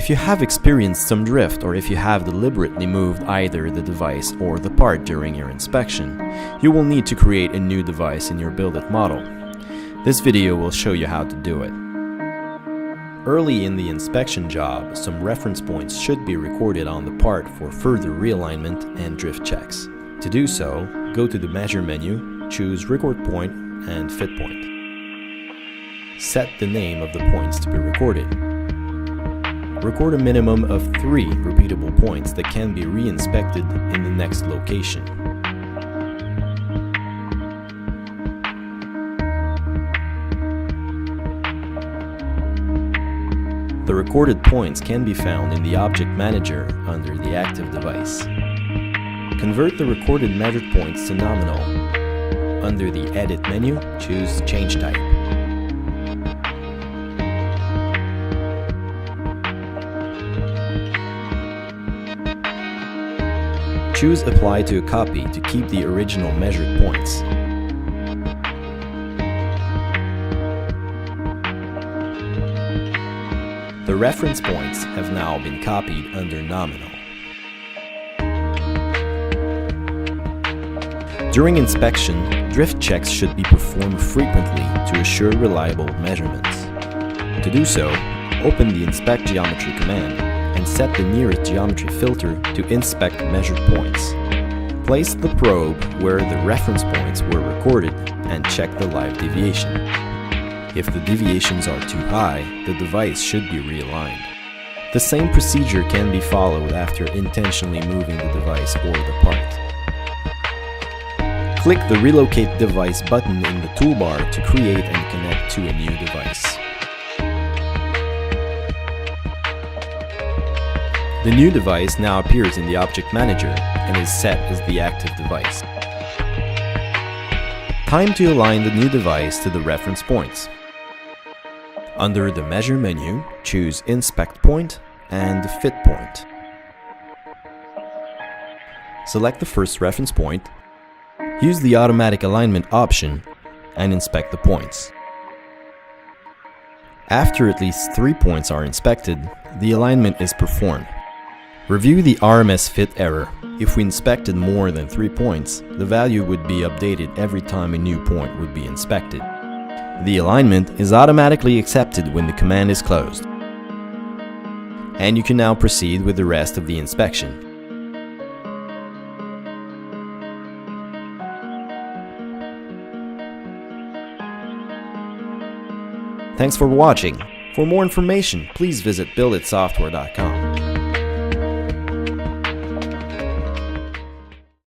If you have experienced some drift, or if you have deliberately moved either the device or the part during your inspection, you will need to create a new device in your BuildIT model. This video will show you how to do it. Early in the inspection job, some reference points should be recorded on the part for further realignment and drift checks. To do so, go to the Measure menu, choose Record Point and Fit Point. Set the name of the points to be recorded. Record a minimum of 3 repeatable points that can be re-inspected in the next location. The recorded points can be found in the Object Manager under the active device. Convert the recorded measured points to nominal. Under the Edit menu, choose Change Type. Choose Apply to a copy to keep the original measured points. The reference points have now been copied under nominal. During inspection, drift checks should be performed frequently to assure reliable measurements. To do so, open the Inspect Geometry command and set the nearest geometry filter to inspect measured points. Place the probe where the reference points were recorded and check the live deviation. If the deviations are too high, the device should be realigned. The same procedure can be followed after intentionally moving the device or the part. Click the Relocate Device button in the toolbar to create and connect to a new device. The new device now appears in the Object Manager and is set as the active device. Time to align the new device to the reference points. Under the Measure menu, choose Inspect Point and Fit Point. Select the first reference point, use the Automatic Alignment option, and inspect the points. After at least 3 points are inspected, the alignment is performed. Review the RMS fit error. If we inspected more than 3 points, the value would be updated every time a new point would be inspected. The alignment is automatically accepted when the command is closed. And you can now proceed with the rest of the inspection. Thanks for watching. For more information, please visit builditsoftware.com.